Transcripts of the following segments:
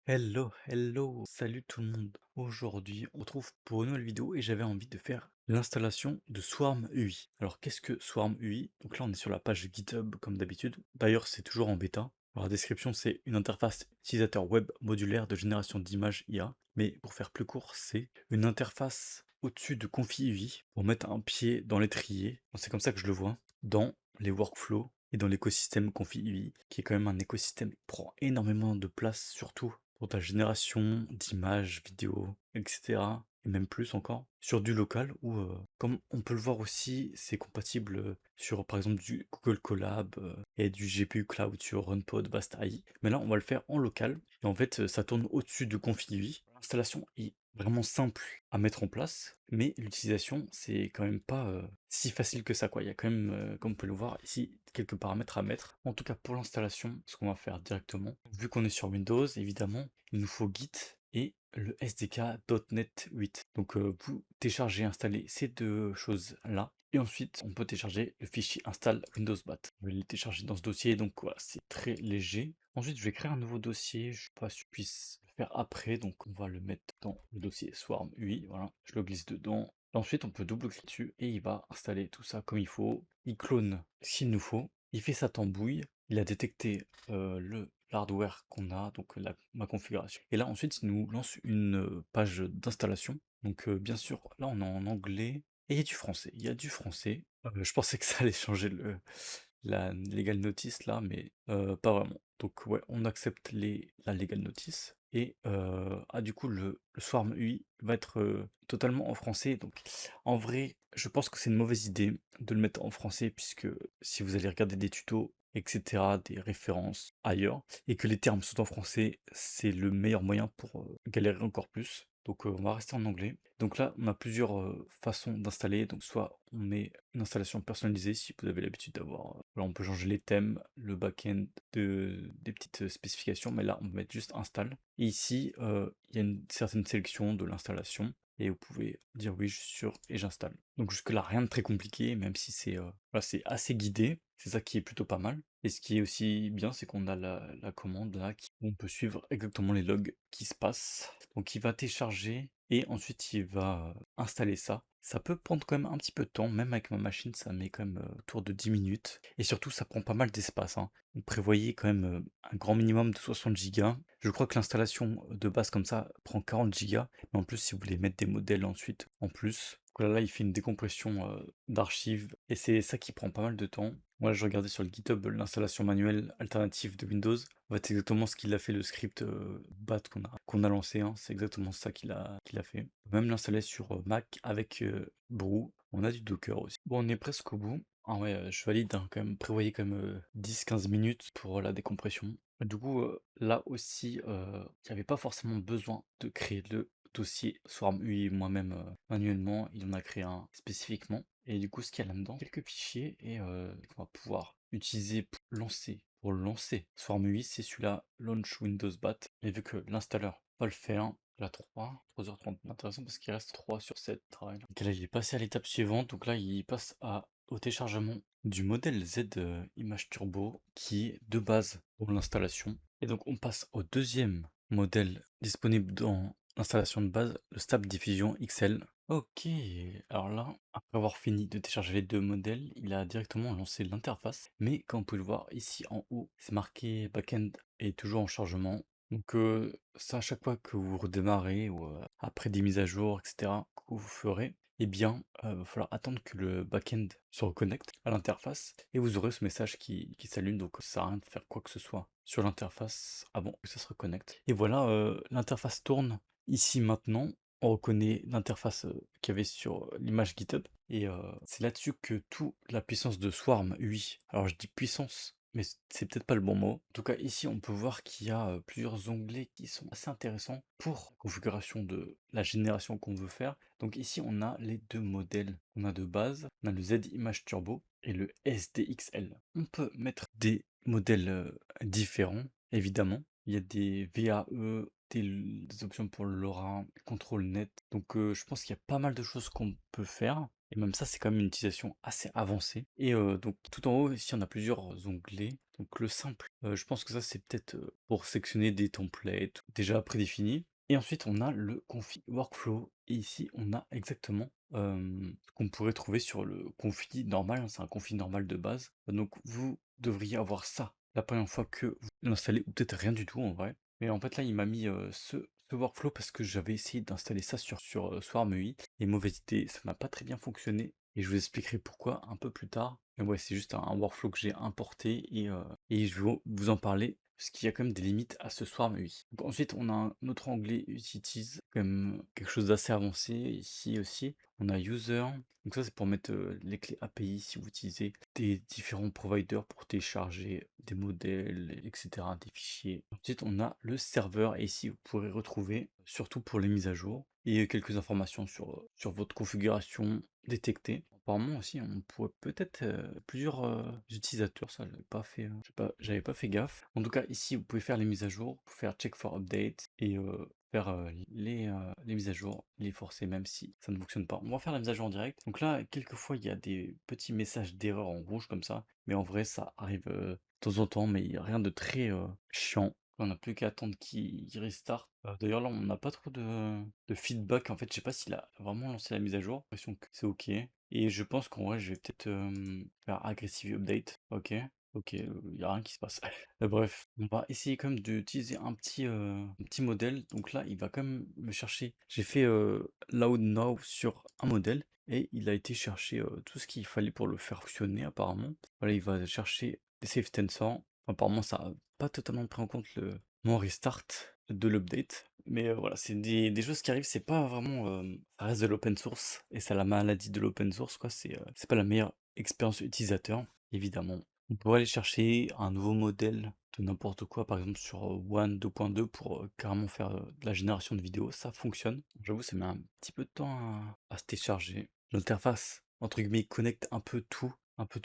Hello, hello, salut tout le monde. Aujourd'hui, on se retrouve pour une nouvelle vidéo et j'avais envie de faire l'installation de Swarm UI. Alors, qu'est-ce que Swarm UI? Donc là, on est sur la page GitHub comme d'habitude. D'ailleurs, c'est toujours en bêta. Alors, la description, c'est une interface utilisateur web modulaire de génération d'images IA. Mais pour faire plus court, c'est une interface au-dessus de Confi UI pour mettre un pied dans l'étrier. C'est comme ça que je le vois dans les workflows et dans l'écosystème Confi UI, qui est quand même un écosystème qui prend énormément de place, surtout pour ta génération d'images, vidéos, etc. Et même plus encore, sur du local où, comme on peut le voir aussi, c'est compatible sur par exemple du Google Colab et du GPU Cloud sur RunPod, Basta.ai. Mais là, on va le faire en local. Et en fait, ça tourne au-dessus de Config. L'installation est vraiment simple à mettre en place, mais l'utilisation, c'est quand même pas si facile que ça, quoi. Il y a quand même, comme on peut le voir ici, quelques paramètres à mettre. En tout cas, pour l'installation, ce qu'on va faire directement, vu qu'on est sur Windows, évidemment, il nous faut Git et le SDK.NET 8. Donc, vous téléchargez et installez ces deux choses-là. Et ensuite, on peut télécharger le fichier install Windows Bat. Je vais le télécharger dans ce dossier, donc voilà, c'est très léger. Ensuite, je vais créer un nouveau dossier. Je ne sais pas si je puisse le faire après, donc on va le mettre dans le dossier Swarm UI. Voilà, je le glisse dedans. Ensuite, on peut double-cliquer dessus et il va installer tout ça comme il faut. Il clone ce qu'il nous faut. Il fait sa tambouille. Il a détecté l'hardware qu'on a, donc ma configuration. Et là, ensuite, il nous lance une page d'installation. Donc, bien sûr, là, on est en anglais. Et il y a du français. Il y a du français. Je pensais que ça allait changer la legal notice là, mais pas vraiment. Donc ouais, on accepte la legal notice. Et du coup, le Swarm UI va être totalement en français. Donc en vrai, je pense que c'est une mauvaise idée de le mettre en français, puisque si vous allez regarder des tutos, etc., des références ailleurs, et que les termes sont en français, c'est le meilleur moyen pour galérer encore plus. Donc on va rester en anglais. Donc là, on a plusieurs façons d'installer. Donc soit on met une installation personnalisée si vous avez l'habitude d'avoir. Voilà, on peut changer les thèmes, le back-end, des petites spécifications, mais là on va mettre juste install. Et ici, il y a une certaine sélection de l'installation. Et vous pouvez dire oui, je suis sûr et j'installe. Donc jusque-là, rien de très compliqué, même si voilà, c'est assez guidé. C'est ça qui est plutôt pas mal. Et ce qui est aussi bien, c'est qu'on a la commande là, où on peut suivre exactement les logs qui se passent. Donc il va télécharger et ensuite il va installer ça. Ça peut prendre quand même un petit peu de temps, même avec ma machine, ça met quand même autour de 10 minutes. Et surtout, ça prend pas mal d'espace, hein. On prévoyait quand même un grand minimum de 60 gigas. Je crois que l'installation de base comme ça prend 40 gigas. Mais en plus, si vous voulez mettre des modèles ensuite en plus, voilà, là, il fait une décompression d'archives. Et c'est ça qui prend pas mal de temps. Moi, je regardais sur le GitHub l'installation manuelle alternative de Windows. En fait, c'est exactement ce qu'il a fait le script BAT qu'on a lancé, hein. C'est exactement ça qu'il a fait. On peut même l'installer sur Mac avec Brew. On a du Docker aussi. Bon, on est presque au bout. Ah ouais, je valide, hein, quand même. Prévoyez quand même 10-15 minutes pour la décompression. Du coup, là aussi, il n'y avait pas forcément besoin de créer le dossier Swarm UI moi-même manuellement. Il en a créé un spécifiquement. Et du coup, ce qu'il y a là-dedans, quelques fichiers et qu'on va pouvoir utiliser pour lancer Swarm UI, c'est celui-là, Launch Windows Bat. Et vu que l'installeur va le faire, il a 3h30. Intéressant parce qu'il reste 3 sur 7 travail. Donc là, il est passé à l'étape suivante. Donc là, il passe au téléchargement du modèle Z Image Turbo qui est de base pour l'installation. Et donc, on passe au deuxième modèle disponible dans l'installation de base, le Stab Diffusion XL. Ok, alors là, après avoir fini de télécharger les deux modèles, il a directement lancé l'interface. Mais comme vous pouvez le voir ici en haut, c'est marqué backend est toujours en chargement. Donc ça, à chaque fois que vous redémarrez ou après des mises à jour, etc., que vous ferez, eh bien, va falloir attendre que le backend se reconnecte à l'interface et vous aurez ce message qui s'allume. Donc ça sert à rien de faire quoi que ce soit sur l'interface avant que ça se reconnecte. Et voilà, l'interface tourne ici maintenant. On reconnaît l'interface qu'il y avait sur l'image GitHub. Et c'est là-dessus que toute la puissance de Swarm UI, alors je dis puissance, mais c'est peut-être pas le bon mot. En tout cas, ici, on peut voir qu'il y a plusieurs onglets qui sont assez intéressants pour la configuration de la génération qu'on veut faire. Donc ici, on a les deux modèles qu'on a de base. On a le Z Image Turbo et le SDXL. On peut mettre des modèles différents, évidemment. Il y a des VAE, des options pour le LoRa, contrôle net. Donc je pense qu'il y a pas mal de choses qu'on peut faire. et même ça, c'est quand même une utilisation assez avancée et donc tout en haut, ici, on a plusieurs onglets. Donc le simple, je pense que ça, c'est peut-être, pour sectionner des templates déjà prédéfinis et ensuite on a le config workflow et ici, on a exactement, ce qu'on pourrait trouver sur le config normal, hein, c'est un config normal de base. Donc vous devriez avoir ça la première fois que vous l'installez ou peut-être rien du tout en vrai. Mais en fait là, il m'a mis, ce workflow parce que j'avais essayé d'installer ça sur, Swarm UI et mauvaise idée, ça n'a pas très bien fonctionné et je vous expliquerai pourquoi un peu plus tard. Mais ouais, c'est juste un workflow que j'ai importé et je vais vous en parler parce qu'il y a quand même des limites à ce Swarm UI. Donc ensuite, on a un autre onglet Utilities, comme quelque chose d'assez avancé ici aussi. On a User, donc ça c'est pour mettre les clés API si vous utilisez des différents providers pour télécharger des modèles, etc., des fichiers. Ensuite, on a le serveur et ici vous pourrez retrouver, surtout pour les mises à jour, et quelques informations sur votre configuration détectée. Apparemment aussi, on pourrait peut-être plusieurs utilisateurs, ça j'avais pas fait gaffe. En tout cas, ici, vous pouvez faire les mises à jour, vous pouvez faire check for update et faire les mises à jour, les forcer même si ça ne fonctionne pas. On va faire la mise à jour en direct. Donc là, quelquefois, il y a des petits messages d'erreur en rouge comme ça, mais en vrai, ça arrive de temps en temps, mais il n'y a rien de très chiant. On n'a plus qu'à attendre qu'il restart. D'ailleurs, là, on n'a pas trop de feedback. En fait, je sais pas s'il a vraiment lancé la mise à jour. J'ai l'impression que c'est OK. Et je pense qu'en vrai, je vais peut-être faire aggressive update. OK. OK, il n'y a rien qui se passe. Bref, on va essayer quand même d'utiliser un petit modèle. Donc là, il va quand même me chercher. J'ai fait loud now sur un modèle et il a été chercher tout ce qu'il fallait pour le faire fonctionner apparemment. Voilà, il va chercher des safe tensors. Apparemment, ça n'a pas totalement pris en compte mon restart de l'update. Mais voilà, c'est des choses qui arrivent, c'est pas vraiment. Ça reste de l'open source et c'est la maladie de l'open source, quoi. C'est pas la meilleure expérience utilisateur, évidemment. On pourrait aller chercher un nouveau modèle de n'importe quoi, par exemple sur One 2.2 pour carrément faire de la génération de vidéos, ça fonctionne. J'avoue, ça met un petit peu de temps à se télécharger. L'interface, entre guillemets, connecte un peu tout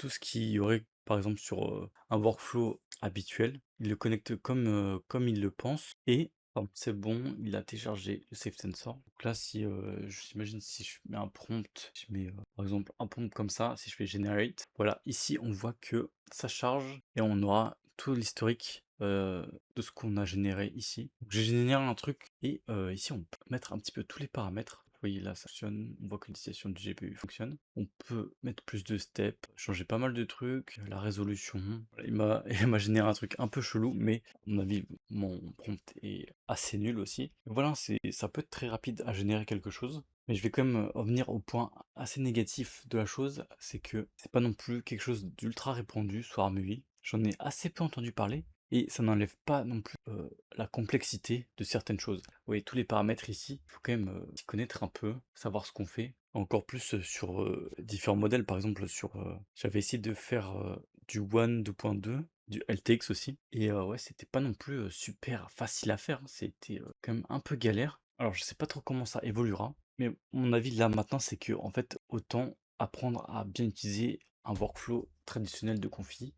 ce qu'il y aurait, par exemple, sur un workflow habituel. Il le connecte comme il le pense et c'est bon, il a téléchargé le Safe Sensor. Donc là, si j'imagine si je mets un prompt, je mets par exemple un prompt comme ça, si je fais generate, voilà, ici on voit que ça charge et on aura tout l'historique de ce qu'on a généré ici. Donc j'ai généré un truc et ici on peut mettre un petit peu tous les paramètres. Vous voyez là, ça fonctionne, on voit que l'utilisation du GPU fonctionne. On peut mettre plus de steps, changer pas mal de trucs, la résolution. Voilà, il m'a généré un truc un peu chelou, mais à mon avis, mon prompt est assez nul aussi. Voilà, ça peut être très rapide à générer quelque chose. Mais je vais quand même en venir au point assez négatif de la chose, c'est que c'est pas non plus quelque chose d'ultra répandu, soit MUI. J'en ai assez peu entendu parler, et ça n'enlève pas non plus la complexité de certaines choses. Vous voyez, tous les paramètres ici, il faut quand même s'y connaître un peu, savoir ce qu'on fait. Encore plus sur différents modèles, par exemple j'avais essayé de faire du One 2.2, du LTX aussi, et ouais, c'était pas non plus super facile à faire, hein. C'était quand même un peu galère. Alors je sais pas trop comment ça évoluera, mais mon avis là maintenant c'est que en fait autant apprendre à bien utiliser un workflow traditionnel de config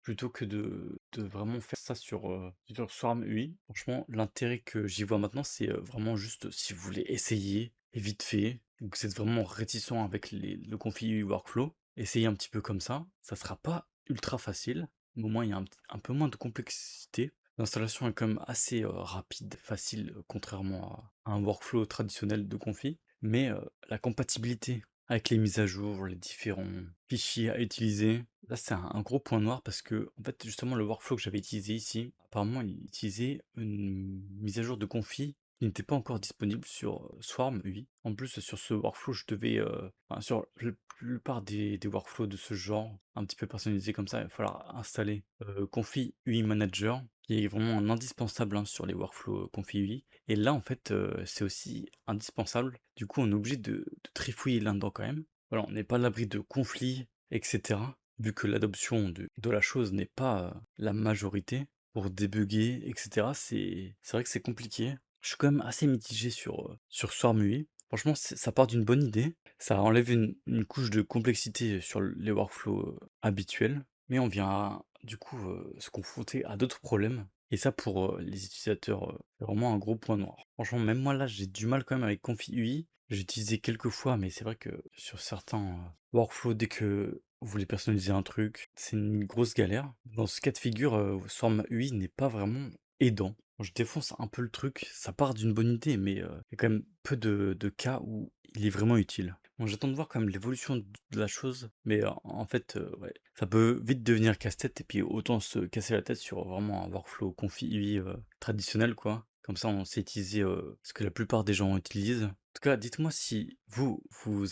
plutôt que de vraiment faire ça sur Swarm UI. Franchement, l'intérêt que j'y vois maintenant, c'est vraiment juste si vous voulez essayer et vite fait, ou que vous êtes vraiment réticent avec le config UI workflow, essayez un petit peu comme ça sera pas ultra facile, mais au moins il y a un peu moins de complexité. L'installation est quand même assez rapide, facile, contrairement à un workflow traditionnel de config, mais la compatibilité avec les mises à jour, les différents fichiers à utiliser. Là, c'est un gros point noir parce que, en fait, justement, le workflow que j'avais utilisé ici, apparemment, il utilisait une mise à jour de config qui n'était pas encore disponible sur Swarm UI. En plus, sur ce workflow, je devais, enfin, sur la plupart des workflows de ce genre, un petit peu personnalisés comme ça, il va falloir installer Config UI Manager, qui est vraiment un indispensable hein, sur les workflows Config UI. Et là, en fait, c'est aussi indispensable. Du coup, on est obligé de trifouiller là-dedans quand même. Voilà, on n'est pas à l'abri de conflits, etc. Vu que l'adoption de la chose n'est pas la majorité pour débugger, etc. C'est vrai que c'est compliqué. Je suis quand même assez mitigé sur Swarm UI. Franchement, ça part d'une bonne idée. Ça enlève une couche de complexité sur les workflows habituels. Mais on vient du coup se confronter à d'autres problèmes. Et ça, pour les utilisateurs, c'est vraiment un gros point noir. Franchement, même moi là, j'ai du mal quand même avec Config UI. J'ai utilisé quelques fois, mais c'est vrai que sur certains, workflows, dès que vous voulez personnaliser un truc, c'est une grosse galère. Dans ce cas de figure, Swarm UI n'est pas vraiment aidant. Je défonce un peu le truc, ça part d'une bonne idée, mais, il y a quand même peu de cas où il est vraiment utile. Bon, j'attends de voir quand même l'évolution de la chose, mais en fait, ouais, ça peut vite devenir casse-tête et puis autant se casser la tête sur vraiment un workflow confi UI, traditionnel, quoi. Comme ça, on sait utiliser, ce que la plupart des gens utilisent. En tout cas, dites-moi si vous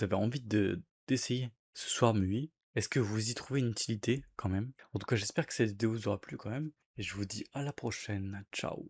avez envie d'essayer ce Swarm UI. Est-ce que vous y trouvez une utilité quand même? En tout cas, j'espère que cette vidéo vous aura plu quand même et je vous dis à la prochaine. Ciao.